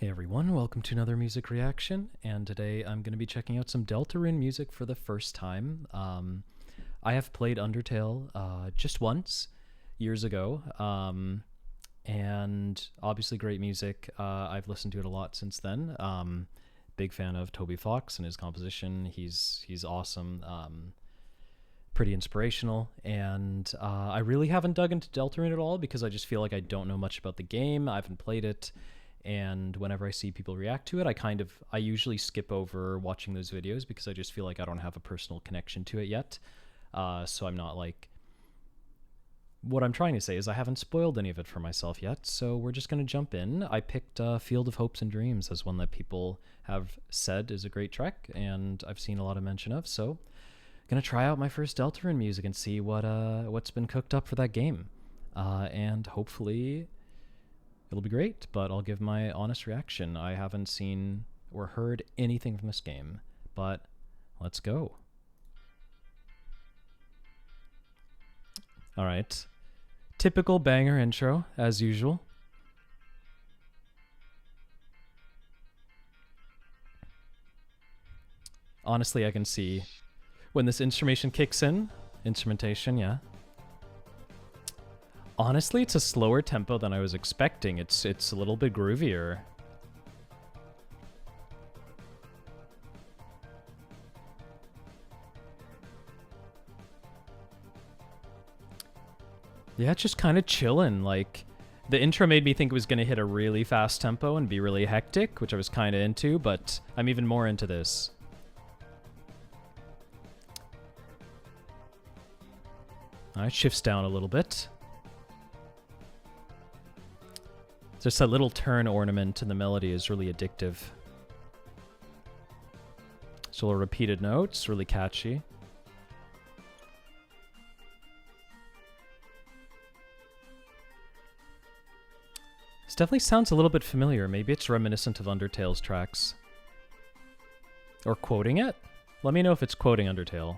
Hey everyone, welcome to another music reaction, and today I'm going to be checking out some Deltarune music for the first time. I have played Undertale just once, years ago, and obviously great music. I've listened to it a lot since then. Big fan of Toby Fox and his composition. He's awesome, pretty inspirational, and I really haven't dug into Deltarune at all because I just feel like I don't know much about the game. I haven't played it. And whenever I see people react to it, I usually skip over watching those videos because I just feel like I don't have a personal connection to it yet. So I'm not like, what I'm trying to say is I haven't spoiled any of it for myself yet. So we're just going to jump in. I picked Field of Hopes and Dreams as one that people have said is a great track, and I've seen a lot of mention of. So gonna try out my first Deltarune music and see what's been cooked up for that game, and hopefully it'll be great, but I'll give my honest reaction. I haven't seen or heard anything from this game, but let's go. All right. Typical banger intro, as usual. Honestly, I can see when this instrumentation kicks in. Instrumentation, yeah. Honestly, it's a slower tempo than I was expecting. It's a little bit groovier. Yeah, it's just kind of chilling. Like, the intro made me think it was going to hit a really fast tempo and be really hectic, which I was kind of into, but I'm even more into this. It shifts down a little bit. Just that little turn ornament in the melody is really addictive. So little repeated notes, really catchy. This definitely sounds a little bit familiar. Maybe it's reminiscent of Undertale's tracks. Or quoting it? Let me know if it's quoting Undertale.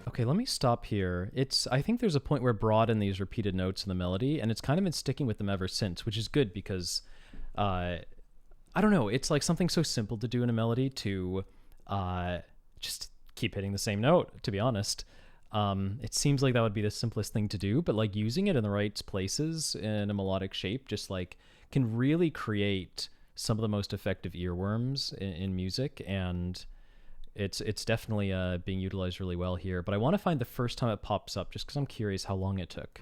Okay, let me stop here. I think there's a point where it brought in these repeated notes in the melody, and it's kind of been sticking with them ever since, which is good because, I don't know, it's like something so simple to do in a melody to just keep hitting the same note, to be honest. It seems like that would be the simplest thing to do, but like using it in the right places in a melodic shape just like can really create some of the most effective earworms in music, and it's definitely being utilized really well here, but I want to find the first time it pops up just because I'm curious how long it took.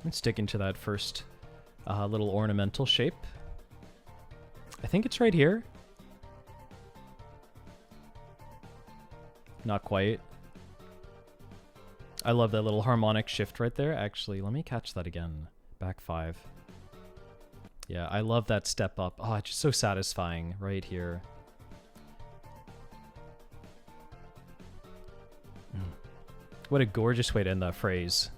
And sticking to that first little ornamental shape. I think it's right here. Not quite. I love that little harmonic shift right there. Actually, let me catch that again. Back 5. Yeah, I love that step up. Oh, it's just so satisfying right here. What a gorgeous way to end that phrase.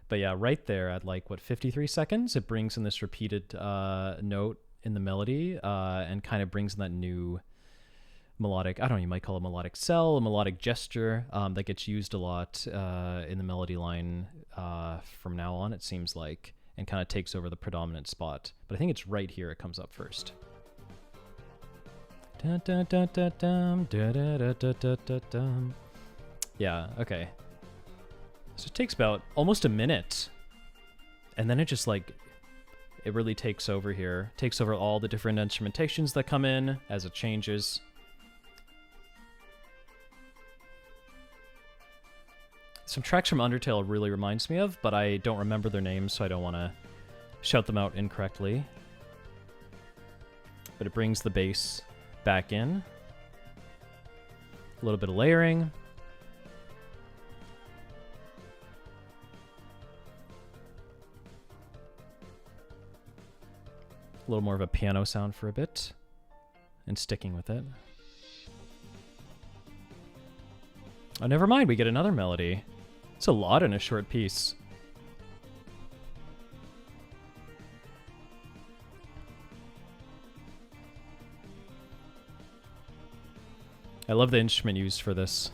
But yeah, right there at like, what, 53 seconds? It brings in this repeated note in the melody and kind of brings in that new melodic, I don't know, you might call it melodic cell, a melodic gesture that gets used a lot in the melody line from now on, it seems like, and kind of takes over the predominant spot. But I think it's right here it comes up first. Yeah, okay. So it takes about almost a minute, and then it just like, it really takes over here. Takes over all the different instrumentations that come in as it changes. Some tracks from Undertale really reminds me of, but I don't remember their names, so I don't want to shout them out incorrectly. But it brings the bass back in. A little bit of layering. A little more of a piano sound for a bit, and sticking with it. Oh, never mind, we get another melody. It's a lot in a short piece. I love the instrument used for this.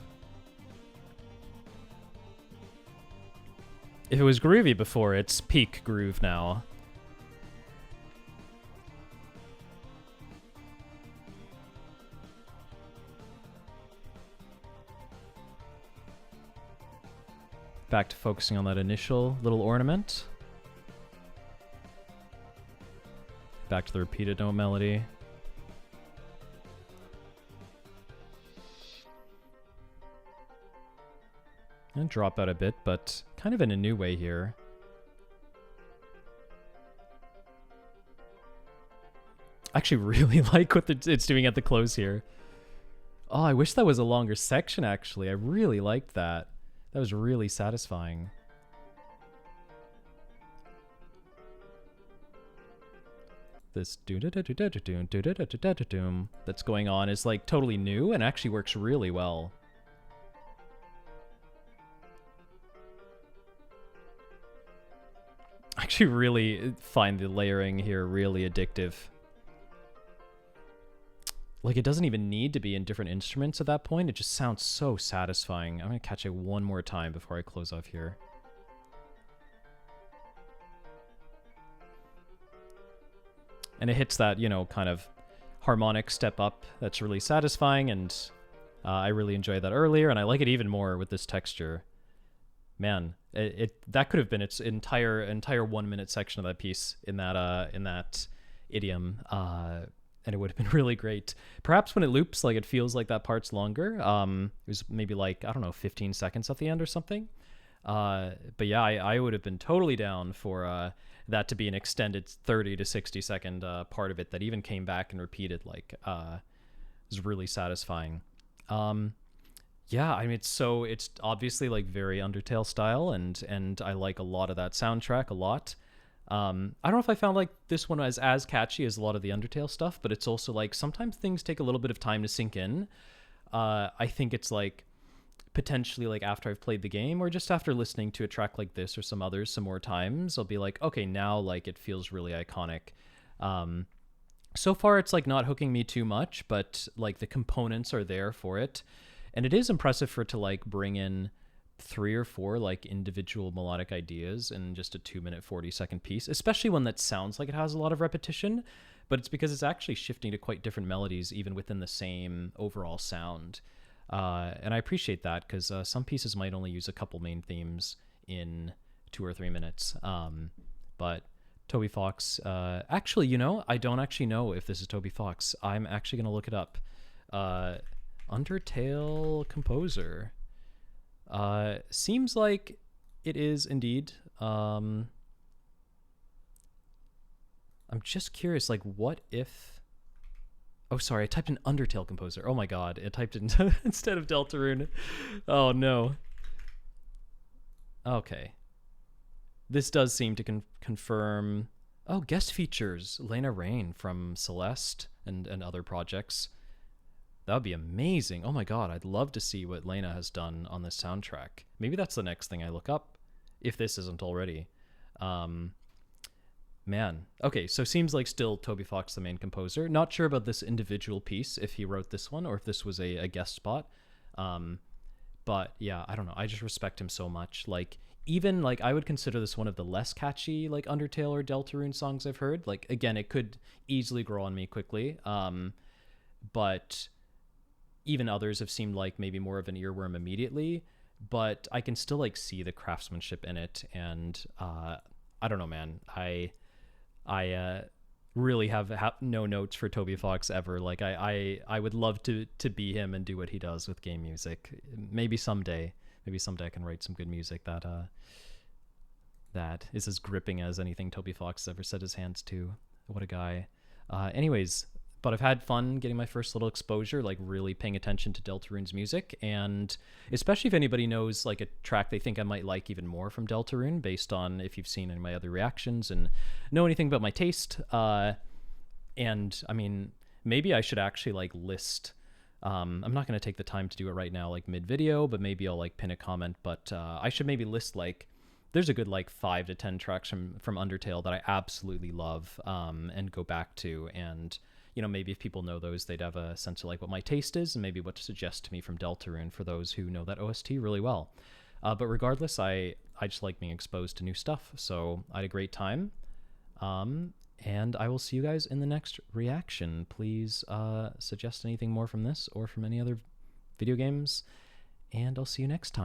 If it was groovy before, it's peak groove now. Back to focusing on that initial little ornament. Back to the repeated note melody. And drop out a bit, but kind of in a new way here. I actually really like what it's doing at the close here. Oh, I wish that was a longer section, actually. I really liked that. That was really satisfying. This that's going on is like totally new and actually works really well. I actually really find the layering here really addictive. Like, it doesn't even need to be in different instruments at that point. It just sounds so satisfying. I'm going to catch it one more time before I close off here. And it hits that, you know, kind of harmonic step up that's really satisfying, and I really enjoyed that earlier, and I like it even more with this texture. Man, that could have been its entire 1 minute section of that piece in that idiom. And it would have been really great. Perhaps when it loops, like, it feels like that part's longer. It was maybe like, I don't know, 15 seconds at the end or something. But yeah, I would have been totally down for that to be an extended 30 to 60 second part of it that even came back and repeated. Like, was really satisfying. Yeah, I mean, it's obviously like very Undertale style, and I like a lot of that soundtrack a lot. I don't know if I found like this one as catchy as a lot of the Undertale stuff, but it's also like sometimes things take a little bit of time to sink in. I think it's like potentially like after I've played the game or just after listening to a track like this or some others some more times, I'll be like, okay, now like it feels really iconic. So far it's like not hooking me too much, but like the components are there for it. And it is impressive for it to like bring in 3 or 4 like individual melodic ideas in just a 2-minute 40-second piece, especially one that sounds like it has a lot of repetition, but it's because it's actually shifting to quite different melodies even within the same overall sound. And I appreciate that, because some pieces might only use a couple main themes in 2 or 3 minutes. But Toby Fox, actually, you know, I don't actually know if this is Toby Fox. I'm actually going to look it up. Undertale composer. Seems like it is indeed. I'm just curious, like, what if... Oh, sorry, I typed in Undertale composer. Oh my god, it typed in instead of Deltarune. Oh no. Okay. This does seem to confirm... Oh, guest features. Lena Raine from Celeste and other projects. That would be amazing. Oh my god, I'd love to see what Lena has done on this soundtrack. Maybe that's the next thing I look up, if this isn't already. Man. Okay, so seems like still Toby Fox the main composer. Not sure about this individual piece, if he wrote this one, or if this was a guest spot. But yeah, I don't know. I just respect him so much. Like, even, like, I would consider this one of the less catchy, like, Undertale or Deltarune songs I've heard. Like, again, it could easily grow on me quickly. But... even others have seemed like maybe more of an earworm immediately, but I can still like see the craftsmanship in it. And I don't know, man. I really have no notes for Toby Fox ever. Like I would love to be him and do what he does with game music. Maybe someday I can write some good music that is as gripping as anything Toby Fox ever set his hands to. What a guy. Anyways, but I've had fun getting my first little exposure, like really paying attention to Deltarune's music, and especially if anybody knows like a track they think I might like even more from Deltarune, based on if you've seen any of my other reactions and know anything about my taste. And I mean, maybe I should actually like list, I'm not going to take the time to do it right now, like mid-video, but maybe I'll like pin a comment, but I should maybe list like there's a good like 5 to 10 tracks from Undertale that I absolutely love, and go back to. And maybe if people know those, they'd have a sense of like what my taste is and maybe what to suggest to me from Deltarune for those who know that OST really well. But regardless, I just like being exposed to new stuff, so I had a great time. And I will see you guys in the next reaction. Please suggest anything more from this or from any other video games, and I'll see you next time.